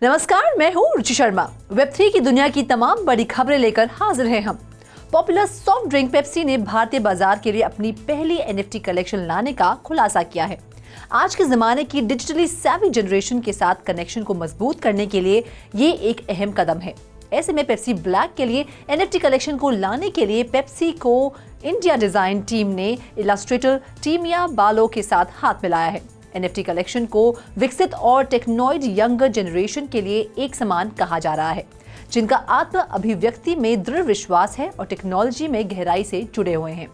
नमस्कार, मैं हूँ रुचि शर्मा। वेब3 की दुनिया की तमाम बड़ी खबरें लेकर हाजिर हैं हम। पॉपुलर सॉफ्ट ड्रिंक पेप्सी ने भारतीय बाजार के लिए अपनी पहली एनएफटी कलेक्शन लाने का खुलासा किया है। आज के जमाने की डिजिटली सैवी जनरेशन के साथ कनेक्शन को मजबूत करने के लिए ये एक अहम कदम है। ऐसे में पेप्सी ब्लैक के लिए एनएफटी कलेक्शन को लाने के लिए पेप्सी को इंडिया डिजाइन टीम ने इलस्ट्रेटर टीमिया बालो के साथ हाथ मिलाया है। एनएफटी कलेक्शन को विकसित और टेक्नोइड यंगर जनरेशन के लिए एक समान कहा जा रहा है, जिनका आत्म अभिव्यक्ति में दृढ़ विश्वास है और टेक्नोलॉजी में गहराई से जुड़े हुए हैं।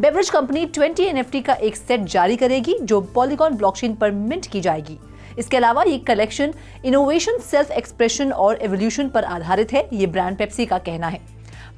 बेवरेज कंपनी 20 एनएफटी का एक सेट जारी करेगी जो पॉलीगॉन ब्लॉकचेन पर मिंट की जाएगी। इसके अलावा ये कलेक्शन इनोवेशन, सेल्फ एक्सप्रेशन और एवोल्यूशन पर आधारित है, ये ब्रांड पेप्सी का कहना है।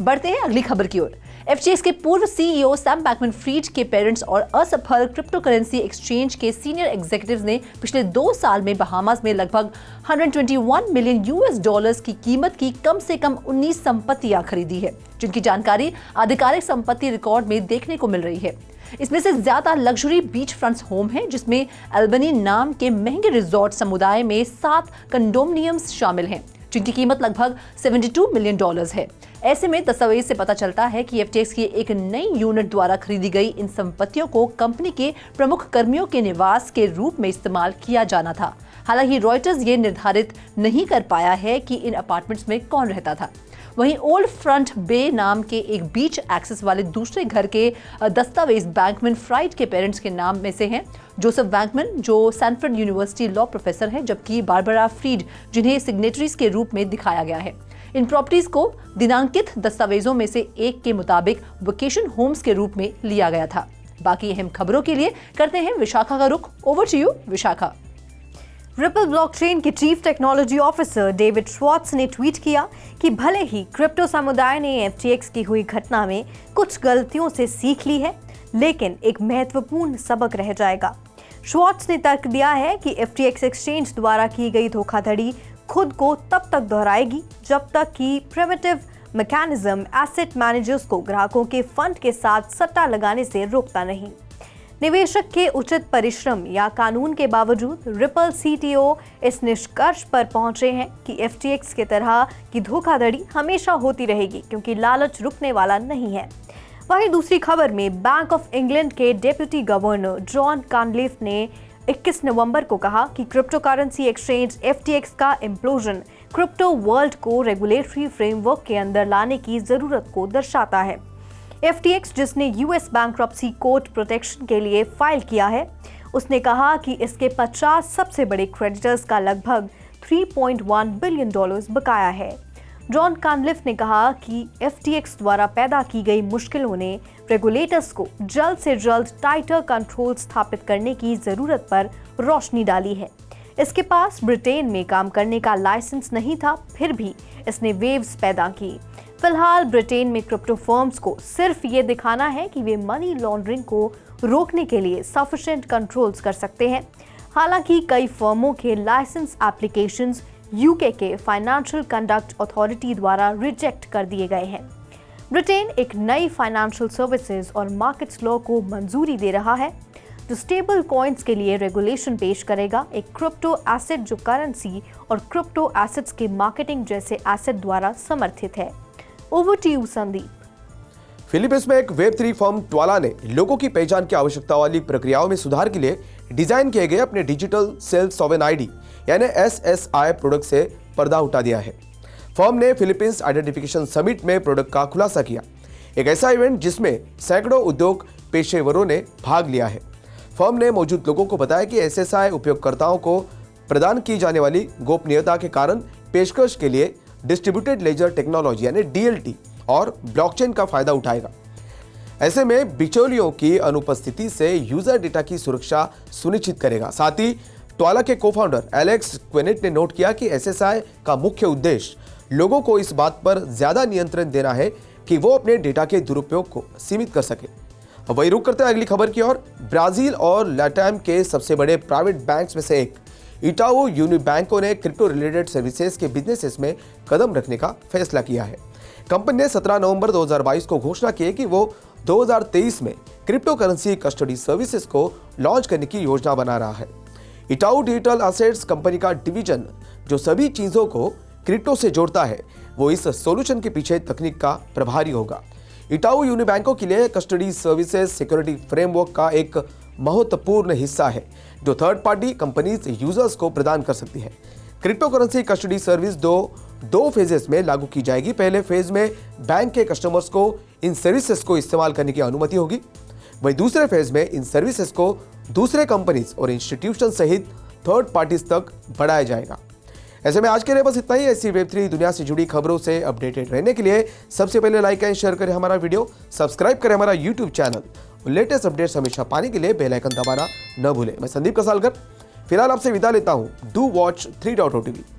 बढ़ते हैं अगली खबर की ओर। एफटीएक्स के पूर्व सीईओ सैम बैंकमैन-फ्रीड के पेरेंट्स और असफल क्रिप्टो करेंसी एक्सचेंज के सीनियर एग्जीक्यूटिव्स ने पिछले 2 साल में बहामास में लगभग 121 मिलियन यूएस डॉलर्स की कीमत की कम से कम 19 संपत्तियां खरीदी है, जिनकी जानकारी आधिकारिक संपत्ति रिकॉर्ड में देखने को मिल रही है। इसमें से ज्यादा लग्जरी बीच फ्रंट्स होम है, जिसमें एल्बनी नाम के महंगे रिजॉर्ट समुदाय में 7 कंडोमिनियम्स शामिल हैं, जिनकी कीमत लगभग 72 मिलियन डॉलर्स है। ऐसे में दस्तावेज से पता चलता है कि एफटीएक्स की एक नई यूनिट द्वारा खरीदी गई इन संपत्तियों को कंपनी के प्रमुख कर्मियों के निवास के रूप में इस्तेमाल किया जाना था। हालांकि रॉयटर्स ये निर्धारित नहीं कर पाया है कि इन अपार्टमेंट्स में कौन रहता था। वहीं ओल्ड फ्रंट बे नाम के एक बीच एक्सेस वाले दूसरे घर के दस्तावेज बैंकमैन-फ्रीड के पेरेंट्स के नाम में से हैं। जोसेफ बैंकमैन, जो सैनफोर्ड यूनिवर्सिटी लॉ प्रोफेसर हैं, जबकि बारबरा फ्रीड, जिन्हें सिग्नेटरीज के रूप में दिखाया गया है। इन प्रॉपर्टीज को दिनांकित दस्तावेजों में से एक के मुताबिक वेकेशन होम्स के रूप में लिया गया था। बाकी अहम खबरों के लिए करते हैं विशाखा का रुख। Over to you Vishakha. Ripple blockchain के chief technology officer David Schwartz ने ट्वीट किया कि भले ही क्रिप्टो समुदाय ने एफटीएक्स की हुई घटना में कुछ गलतियों से सीख ली है, लेकिन एक महत्वपूर्ण सबक रह जाएगा। श्वार्ट्ज ने तर्क दिया है कि एफटीएक्स एक्सचेंज द्वारा की गई धोखाधड़ी खुद को तब तक दोहराएगी जब तक कि प्रिमिटिव मैकेनिज्म एसेट मैनेजर्स को ग्राहकों के फंड के साथ सट्टा लगाने से रोकता नहीं। निवेशक के उचित परिश्रम या कानून के बावजूद रिपल सीटीओ इस निष्कर्ष पर पहुंचे हैं कि एफटीएक्स की तरह की धोखाधड़ी हमेशा होती रहेगी, क्योंकि लालच रुकने वाला नहीं है। वहीं दूसरी खबर में बैंक ऑफ इंग्लैंड के डेप्यूटी गवर्नर जॉन कॉनलिफ ने 21 नवंबर को कहा कि क्रिप्टो करेंसी एक्सचेंज एफटीएक्स का इम्प्लोजन क्रिप्टो वर्ल्ड को रेगुलेटरी फ्रेमवर्क के अंदर लाने की जरूरत को दर्शाता है। एफटीएक्स, जिसने यूएस बैंक्रप्सी कोर्ट प्रोटेक्शन के लिए फाइल किया है, उसने कहा कि इसके 50 सबसे बड़े क्रेडिटर्स का लगभग 3.1 बिलियन डॉलर्स बकाया है। जॉन कॉनलिफ ने कहा कि एफटीएक्स द्वारा पैदा की गई मुश्किलों ने रेगुलेटर्स को जल्द से जल्द टाइटर कंट्रोल स्थापित करने की जरूरत पर रोशनी डाली है। इसके पास ब्रिटेन में काम करने का लाइसेंस नहीं था, फिर भी इसने वेव्स पैदा की। फिलहाल ब्रिटेन में क्रिप्टो फर्म्स को सिर्फ ये दिखाना है कि वे मनी लॉन्ड्रिंग को रोकने के लिए सफिशिएंट कंट्रोल्स कर सकते हैं। हालांकि कई फर्मों के लाइसेंस एप्लीकेशंस यूके के फाइनेंशियल कंडक्ट अथॉरिटी द्वारा रिजेक्ट कर दिए गए हैं। ब्रिटेन एक नई फाइनेंशियल सर्विसेज और मार्केट्स लॉ को मंजूरी दे रहा है, जो स्टेबल कॉइन्स के लिए रेगुलेशन पेश करेगा, एक क्रिप्टो एसेट जो करेंसी और क्रिप्टो एसेट्स के मार्केटिंग जैसे एसेट द्वारा समर्थित है। Over to you Sandeep. Philippines में एक वेब3 फर्म ट्वाला ने लोगों की पहचान की आवश्यकता वाली प्रक्रियाओं में सुधार के लिए डिजाइन किए गए अपने डिजिटल सेल्फ सॉवरेन आईडी यानी एसएसआई प्रोडक्ट से पर्दा उठा दिया है। फर्म ने फिलीपींस आइडेंटिफिकेशन समिट में प्रोडक्ट का खुलासा किया, एक ऐसा इवेंट जिसमें सैकड़ों उद्योग पेशेवरों ने भाग लिया है। फर्म ने मौजूद लोगों को बताया कि एसएसआई उपयोगकर्ताओं को प्रदान की जाने वाली गोपनीयता के कारण पेशकश के लिए डिस्ट्रीब्यूटेड लेजर टेक्नोलॉजी यानी डीएलटी और ब्लॉकचेन का फायदा उठाएगा। ऐसे में बिचौलियों की अनुपस्थिति से यूजर डेटा की सुरक्षा सुनिश्चित करेगा। साथ ही ट्वाला के को-फाउंडर एलेक्स क्वेनेट ने नोट किया कि एसएसआई का मुख्य उद्देश्य लोगों को इस बात पर ज्यादा नियंत्रण देना है कि वो अपने डेटा के दुरुपयोग को सीमित कर सके। वही रुक करते हैं अगली खबर की ओर। ब्राजील और लैटाम के सबसे बड़े प्राइवेट बैंक्स में से एक इटाऊ यूनिबैंको ने क्रिप्टो रिलेटेड सर्विसेज के बिजनेसेस में कदम रखने का फैसला किया है। कंपनी ने 17 नवंबर 2022 को घोषणा की कि वो 2023 में क्रिप्टो करेंसी कस्टडी सर्विसेज को लॉन्च करने की योजना बना रहा है। इटाऊ डिजिटल एसेट्स कंपनी का डिवीजन जो सभी चीजों को क्रिप्टो से जोड़ता है वो इस सॉल्यूशन के पीछे तकनीक का प्रभारी होगा। इटाऊ यूनिबैंकों के लिए कस्टडी सर्विसेज सिक्योरिटी फ्रेमवर्क का एक महत्वपूर्ण हिस्सा है जो थर्ड पार्टी कंपनीज यूजर्स को प्रदान कर सकती है। क्रिप्टो करेंसी कस्टडी सर्विस दो फेजेस में लागू की जाएगी। पहले फेज में बैंक के कस्टमर्स को इन सर्विसेज को इस्तेमाल करने की अनुमति होगी, वहीं दूसरे फेज में इन सर्विसेज को दूसरे कंपनीज और इंस्टीट्यूशन सहित थर्ड पार्टीज तक बढ़ाया जाएगा। ऐसे में आज के लिए बस इतना ही। ऐसी वेब3 दुनिया से जुड़ी खबरों से अपडेटेड रहने के लिए सबसे पहले लाइक एंड शेयर करें हमारा वीडियो, सब्सक्राइब करें हमारा यूट्यूब चैनल और लेटेस्ट अपडेट्स हमेशा पाने के लिए बेल आइकन दबाना न भूलें। मैं संदीप कसालकर फिलहाल आपसे विदा लेता हूं। Do watch 3.0 TV।